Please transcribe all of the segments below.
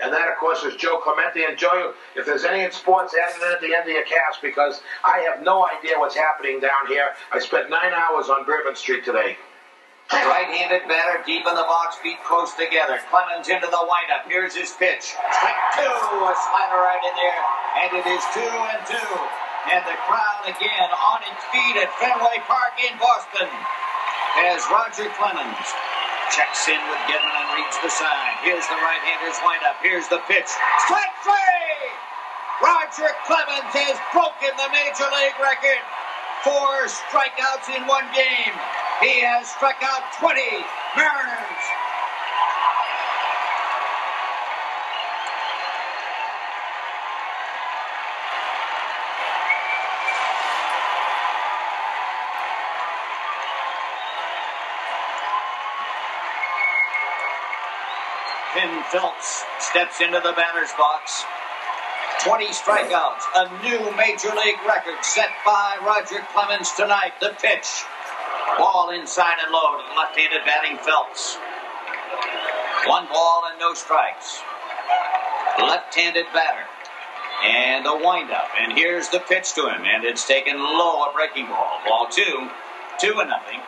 And that, of course, is Joe Clementi. And Joe, if there's any in sports, add it at the end of your cast, because I have no idea what's happening down here. I spent 9 hours on Bourbon Street today. Right-handed batter deep in the box, feet close together. Clemens into the windup. Here's his pitch. Strike two. A slider right in there. And it is 2-2. And the crowd again on its feet at Fenway Park in Boston as Roger Clemens checks in with Gedman and reads the sign. Here's the right-hander's windup. Here's the pitch. Strike three! Roger Clemens has broken the Major League record for strikeouts in one game. He has struck out 20 Mariners. Ken Phelps steps into the batter's box. 20 strikeouts, a new Major League record set by Roger Clemens tonight. The pitch. Ball inside and low to the left-handed batting Phelps. 1 ball and no strikes. Left-handed batter. And the windup. And here's the pitch to him. And it's taken low, a breaking ball. Ball 2. 2-0.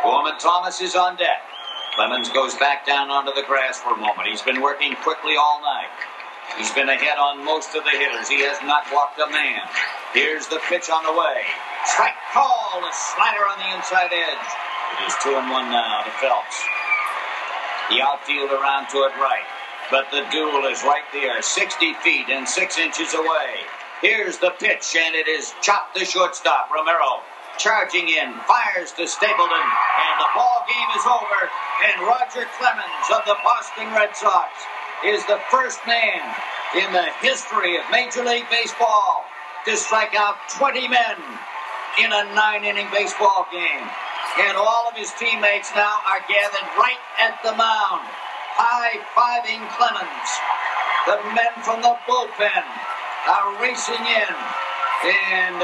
Gorman Thomas is on deck. Clemens goes back down onto the grass for a moment. He's been working quickly all night. He's been ahead on most of the hitters. He has not walked a man. Here's the pitch on the way. Strike call, a slider on the inside edge. It is 2-1 now to Phelps. The outfield around to it right. But the duel is right there, 60 feet and 6 inches away. Here's the pitch, and it is chopped to shortstop. Romero charging in, fires to Stapleton, and the ball game is over. And Roger Clemens of the Boston Red Sox is the first man in the history of Major League Baseball to strike out 20 men in a 9-inning baseball game. And all of his teammates now are gathered right at the mound, high-fiving Clemens. The men from the bullpen are racing in. And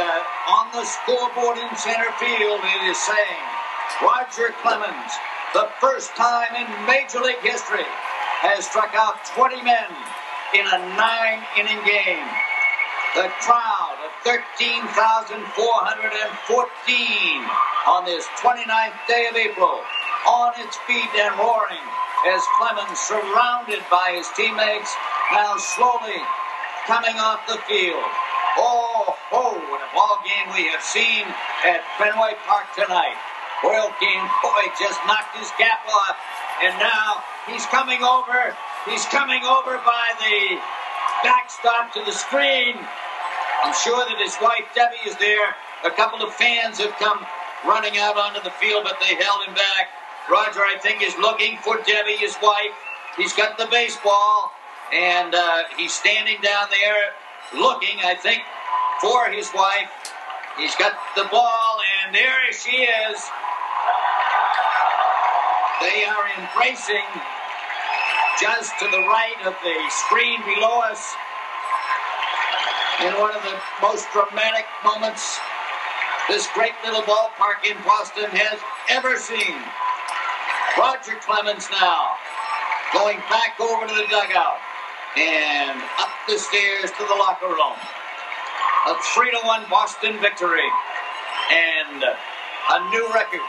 on the scoreboard in center field, it is saying, Roger Clemens, the first time in Major League history, has struck out 20 men in a 9-inning game. The crowd of 13,414 on this 29th day of April, on its feet and roaring as Clemens, surrounded by his teammates, now slowly coming off the field. Oh, what a ball game we have seen at Fenway Park tonight. Royal King, boy, just knocked his cap off, and now he's coming over. He's coming over by the backstop to the screen. I'm sure that his wife, Debbie, is there. A couple of fans have come running out onto the field, but they held him back. Roger, I think, is looking for Debbie, his wife. He's got the baseball, and he's standing down there looking, I think, for his wife. He's got the ball, and there she is. They are embracing just to the right of the screen below us in one of the most dramatic moments this great little ballpark in Boston has ever seen. Roger Clemens now going back over to the dugout and up the stairs to the locker room. A 3-1 Boston victory and a new record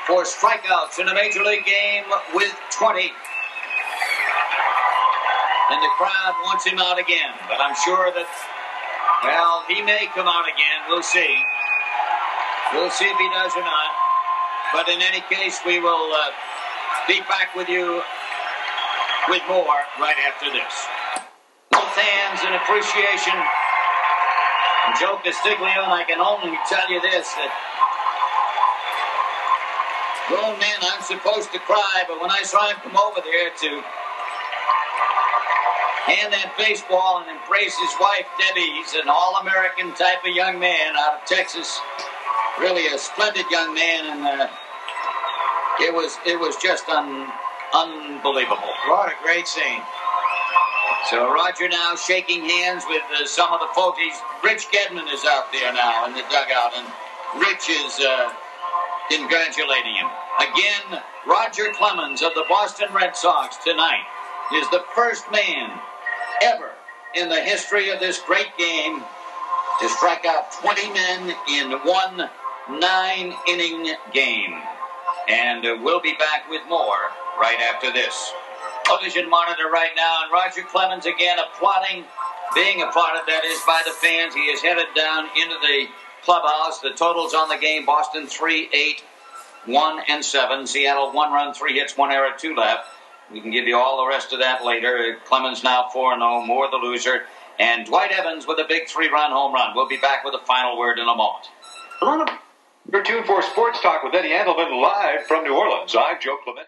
for strikeouts in a Major League game with 20. And the crowd wants him out again, but I'm sure that, well, he may come out again. We'll see. We'll see if he does or not. But in any case, we will be back with you with more right after this. Both hands in appreciation. And Joe Castiglione, I can only tell you this, that grown man, I'm supposed to cry, but when I saw him come over there to hand that baseball and embrace his wife, Debbie, he's an all-American type of young man out of Texas. Really a splendid young man, and it was just unbelievable. What a great scene. So Roger now shaking hands with some of the folks. Rich Gedman is out there now in the dugout, and Rich is congratulating him. Again, Roger Clemens of the Boston Red Sox tonight is the first man ever in the history of this great game to strike out 20 men in one 9-inning game. And we'll be back with more right after this. Television monitor right now, and Roger Clemens again being applauded, that is, by the fans. He is headed down into the clubhouse. The totals on the game: Boston 3-8, 1-7. Seattle 1 run, 3 hits, 1 error, 2 left. We can give you all the rest of that later. Clemens now 4-0, Moore the loser, and Dwight Evans with a big 3-run home run. We'll be back with the final word in a moment. You're tuned for Sports Talk with Eddie Andelman live from New Orleans. I'm Joe Clemens.